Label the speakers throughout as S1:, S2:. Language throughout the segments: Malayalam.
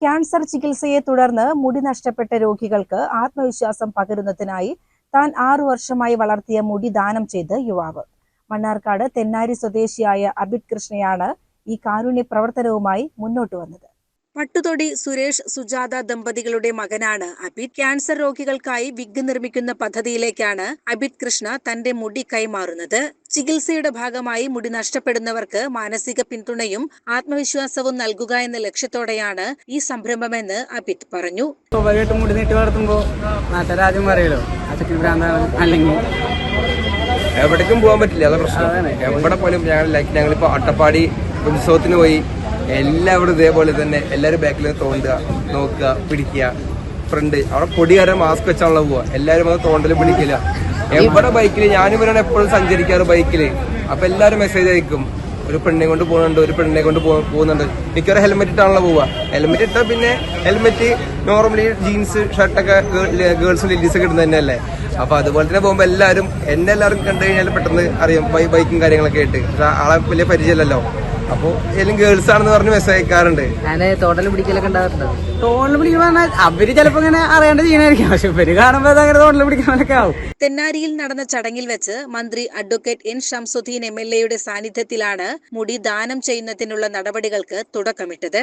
S1: ക്യാൻസർ ചികിത്സയെ തുടർന്ന് മുടി നഷ്ടപ്പെട്ട രോഗികൾക്ക് ആത്മവിശ്വാസം പകരുന്നതിനായി താൻ 6 വർഷമായി വളർത്തിയ മുടി ദാനം ചെയ്ത് യുവാവ്. മണ്ണാർക്കാട് തെന്നാരി സ്വദേശിയായ അബിത് കൃഷ്ണയാണ് ഈ കാരുണ്യ പ്രവർത്തനവുമായി മുന്നോട്ട് വന്നത്. പട്ടുതൊടി സുരേഷ് സുജാത ദമ്പതികളുടെ മകനാണ് അബിത്. ക്യാൻസർ രോഗികൾക്കായി വിഗ് നിർമ്മിക്കുന്ന പദ്ധതിയിലേക്കാണ് അബിത് കൃഷ്ണ തന്റെ മുടി കൈമാറുന്നത്. ചികിത്സയുടെ ഭാഗമായി മുടി നഷ്ടപ്പെടുന്നവർക്ക് മാനസിക പിന്തുണയും ആത്മവിശ്വാസവും നൽകുക എന്ന ലക്ഷ്യത്തോടെയാണ് ഈ സംരംഭമെന്ന് അബിത് പറഞ്ഞു.
S2: മുടി നീട്ടി വളർത്തുമ്പോൾ നാട്ടുകാരും പറയലോ അല്ലെങ്കിൽ
S3: എവിടേക്കും പോകാൻ പറ്റില്ല. അതാണ് പ്രശ്നം. എവിടെ പോലും ഞങ്ങളിപ്പോ അട്ടപ്പാടി ഉത്സവത്തിന് പോയി, എല്ലാവരും ഇതേപോലെ തന്നെ എല്ലാവരും ബാക്കിൽ തോണ്ടുക, നോക്കുക, പിടിക്കുക. ഫ്രണ്ട് അവിടെ പൊടിയാരെ മാസ്ക് വെച്ചാണല്ലോ പോവുക. എല്ലാവരും അത് തോണ്ടലും പിടിക്കില്ല. എവിടെ ബൈക്കിൽ ഞാനും ഇവരാണ് എപ്പോഴും സഞ്ചരിക്കാറ് ബൈക്കില്. അപ്പൊ എല്ലാവരും മെസ്സേജ് അയക്കും, ഒരു പെണ്ണെ കൊണ്ട് പോകുന്നുണ്ട്, ഒരു പെണ്ണെ കൊണ്ട് പോകുന്നുണ്ട്. മിക്കവാറും ഹെൽമെറ്റ് ഇട്ടാണല്ലോ പോവുക. ഹെൽമെറ്റ് ഇട്ടാൽ പിന്നെ ഹെൽമെറ്റ് നോർമലി ജീൻസ് ഷർട്ടൊക്കെ ഗേൾസും ലേഡീസൊക്കെ ഇടുന്നത് തന്നെയല്ലേ. അപ്പൊ അതുപോലെ തന്നെ പോകുമ്പോ എല്ലാവരും കണ്ടു കഴിഞ്ഞാൽ പെട്ടെന്ന് അറിയാം ബൈക്കും കാര്യങ്ങളൊക്കെ ആയിട്ട്. ആളെ വലിയ പരിചയമല്ലല്ലോ. അപ്പൊ ഏതെങ്കിലും ഗേൾസ് ആണെന്ന് പറഞ്ഞ് മെസ്സേജ് അയക്കാറുണ്ട്.
S2: തോട്ടൽ പിടിക്കലൊക്കെ ഉണ്ടാകാറുണ്ട്. തോട്ടൽ പിടിക്കുമ്പോ അവര് ചിലപ്പോ ഇങ്ങനെ അറിയാണ്ട് ചെയ്യണായിരിക്കും. പക്ഷെ ഇവര് കാണുമ്പോ അങ്ങനെ തോട്ടൽ പിടിക്കാനൊക്കെ ആവും.
S1: തെന്നാരിയിൽ നടന്ന ചടങ്ങിൽ വെച്ച് മന്ത്രി അഡ്വക്കേറ്റ് എൻ ഷംസുദ്ദീൻ MLA സാന്നിധ്യത്തിലാണ് മുടി ദാനം ചെയ്യുന്നതിനുള്ള നടപടികൾക്ക് തുടക്കമിട്ടത്.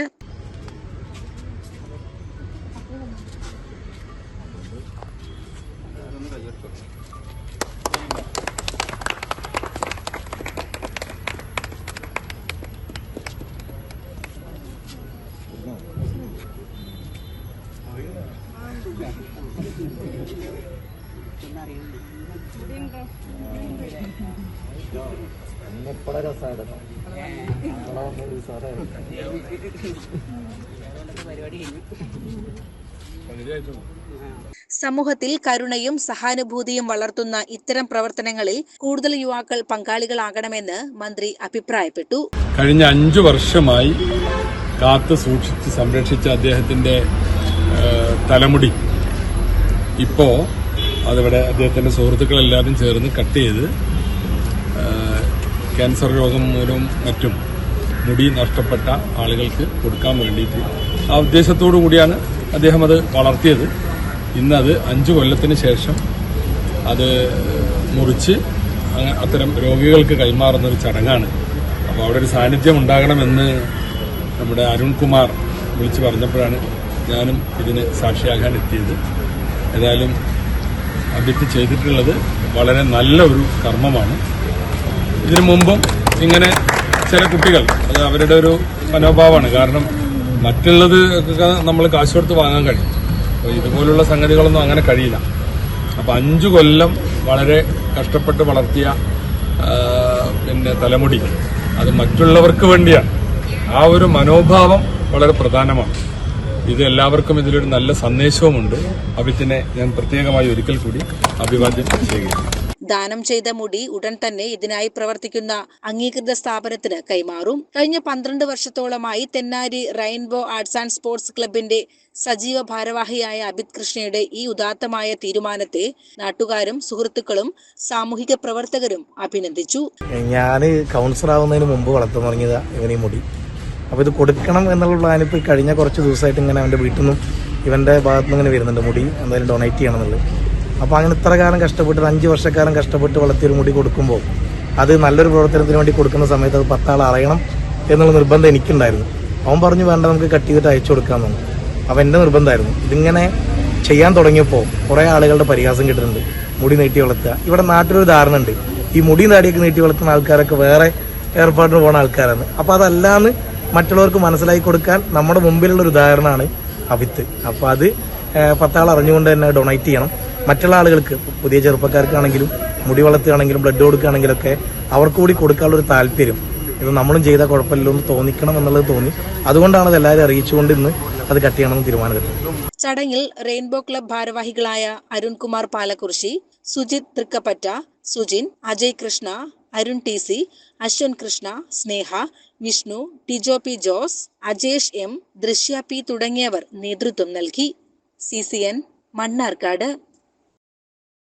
S1: സമൂഹത്തിൽ കരുണയും സഹാനുഭൂതിയും വളർത്തുന്ന ഇത്തരം പ്രവർത്തനങ്ങളിൽ കൂടുതൽ യുവാക്കൾ പങ്കാളികളാകണമെന്ന് മന്ത്രി അഭിപ്രായപ്പെട്ടു.
S4: കഴിഞ്ഞ 5 വർഷമായി കാത്തു സൂക്ഷിച്ച് സംരക്ഷിച്ച അദ്ദേഹത്തിന്റെ തലമുടി ഇപ്പോ അതിവിടെ അദ്ദേഹത്തിന്റെ സുഹൃത്തുക്കളെല്ലാവരും ചേർന്ന് കട്ട് ചെയ്ത് ക്യാൻസർ രോഗം മൂലം മറ്റും മുടി നഷ്ടപ്പെട്ട ആളുകൾക്ക് കൊടുക്കാൻ വേണ്ടിയിട്ട് ആ ഉദ്ദേശത്തോടു കൂടിയാണ് അദ്ദേഹം അത് വളർത്തിയത്. ഇന്നത് 5 കൊല്ലത്തിന് ശേഷം അത് മുറിച്ച് അത്തരം രോഗികൾക്ക് കൈമാറുന്ന ഒരു ചടങ്ങാണ്. അപ്പോൾ അവിടെ ഒരു സാന്നിധ്യം ഉണ്ടാകണമെന്ന് നമ്മുടെ അരുൺകുമാർ വിളിച്ചു പറഞ്ഞപ്പോഴാണ് ഞാനും ഇതിന് സാക്ഷിയാകാൻ എത്തിയത്. ഏതായാലും അബിത്ത് ചെയ്തിട്ടുള്ളത് വളരെ നല്ല ഒരു കർമ്മമാണ്. ഇതിനു മുമ്പും ഇങ്ങനെ ചില കുട്ടികൾ അത് അവരുടെ ഒരു മനോഭാവമാണ്. കാരണം മറ്റുള്ളത് നമ്മൾ കാശ് കൊടുത്ത് വാങ്ങാൻ കഴിയും. അപ്പോൾ ഇതുപോലുള്ള സംഗതികളൊന്നും അങ്ങനെ കഴിയില്ല. അപ്പോൾ 5 കൊല്ലം വളരെ കഷ്ടപ്പെട്ട് വളർത്തിയ തലമുടി അത് മറ്റുള്ളവർക്ക് വേണ്ടിയാണ്. ആ ഒരു മനോഭാവം വളരെ പ്രധാനമാണ്. ഇത് എല്ലാവർക്കും ഇതിലൊരു നല്ല സന്ദേശവുമുണ്ട്. അബിത്തിനെ ഞാൻ പ്രത്യേകമായി ഒരിക്കൽ കൂടി അഭിവാദ്യം ചെയ്യുന്നു.
S1: ദാനം ചെയ്ത മുടി ഉടൻ തന്നെ ഇതിനായി പ്രവർത്തിക്കുന്ന അംഗീകൃത സ്ഥാപനത്തിന് കൈമാറും. കഴിഞ്ഞ 12 വർഷത്തോളമായി തെന്നാരി റെയിൻബോ ആർട്സ് ആൻഡ് സ്പോർട്സ് ക്ലബിന്റെ സജീവ ഭാരവാഹിയായ അബിത് കൃഷ്ണയുടെ ഈ ഉദാത്തമായ തീരുമാനത്തെ നാട്ടുകാരും സുഹൃത്തുക്കളും സാമൂഹിക പ്രവർത്തകരും അഭിനന്ദിച്ചു.
S5: ഞാൻ കൗൺസിലർ ആവുന്നതിന് മുമ്പ് വളർത്താൻ തുടങ്ങിയതാ ഇവനീ മുടി. അപ്പോൾ ഇത് കൊടുക്കണം എന്നുള്ള പ്ലാൻ ഇപ്പോൾ കഴിഞ്ഞ കുറച്ച് ദിവസമായിട്ട് ഇങ്ങനെ അവൻ്റെ വീട്ടിൽ നിന്നും ഇവൻ്റെ ഭാഗത്തു നിന്ന് ഇങ്ങനെ വരുന്നുണ്ട്, മുടി എന്തായാലും ഡൊണേറ്റ് ചെയ്യണം എന്നുള്ളത്. അപ്പോൾ അങ്ങനെ ഇത്ര കാലം കഷ്ടപ്പെട്ട് 5 വർഷക്കാലം കഷ്ടപ്പെട്ട് വളർത്തിയൊരു മുടി കൊടുക്കുമ്പോൾ അത് നല്ലൊരു പ്രവർത്തനത്തിന് വേണ്ടി കൊടുക്കുന്ന സമയത്ത് അത് 10 ആൾ അറിയണം എന്നുള്ള നിർബന്ധം എനിക്കുണ്ടായിരുന്നു. അവൻ പറഞ്ഞു വേണ്ട നമുക്ക് കട്ട് ചെയ്തിട്ട് അയച്ചു കൊടുക്കാമെന്ന്. അപ്പോൾ എൻ്റെ നിർബന്ധമായിരുന്നു. ഇതിങ്ങനെ ചെയ്യാൻ തുടങ്ങിയപ്പോൾ കുറേ ആളുകളുടെ പരിഹാസം കിട്ടുന്നുണ്ട്. മുടി നീട്ടി വളർത്തുക. ഇവിടെ നാട്ടിലൊരു ധാരണ ഉണ്ട്, ഈ മുടി താടിയൊക്കെ നീട്ടി വളർത്തുന്ന ആൾക്കാരൊക്കെ വേറെ ഏർപ്പാടിന് പോകുന്ന ആൾക്കാരാണ്. അപ്പോൾ അതല്ലാന്ന് മറ്റുള്ളവർക്ക് മനസ്സിലാക്കി കൊടുക്കാൻ നമ്മുടെ മുമ്പിലുള്ള ഒരു ഉദാഹരണമാണ് അബിത്ത്. അപ്പോൾ അത് 10 ആൾ അറിഞ്ഞുകൊണ്ട് തന്നെ ഡൊണേറ്റ് ചെയ്യണം. മറ്റുള്ള ആളുകൾക്ക് പുതിയ ചെറുപ്പക്കാർക്കാണെങ്കിലും മുടി വളർത്തുകയാണെങ്കിലും ബ്ലഡ് കൊടുക്കുകയാണെങ്കിലൊക്കെ അവർക്ക് കൂടി കൊടുക്കാനുള്ള ഒരു താല്പര്യം ഇത് നമ്മളും ചെയ്താൽ കുഴപ്പമില്ലല്ലോ എന്ന് തോന്നിക്കണം എന്നുള്ളത് തോന്നി. അതുകൊണ്ടാണ് അത് എല്ലാവരും അറിയിച്ചുകൊണ്ട് ഇന്ന് അത് കട്ട് ചെയ്യണമെന്ന് തീരുമാനമെടുത്തത്.
S1: ചടങ്ങിൽ റെയിൻബോ ക്ലബ് ഭാരവാഹികളായ അരുൺകുമാർ പാലക്കുറിശി, സുജിത് തൃക്കപ്പറ്റ, സുജിൻ, അജയ് കൃഷ്ണ, അരുൺ TC, അശ്വൻ കൃഷ്ണ, സ്നേഹ, വിഷ്ണു, ടിജോ P ജോസ്, അജേഷ് M, ദൃശ്യ P തുടങ്ങിയവർ നേതൃത്വം നൽകി. CCN മണ്ണാർക്കാട്.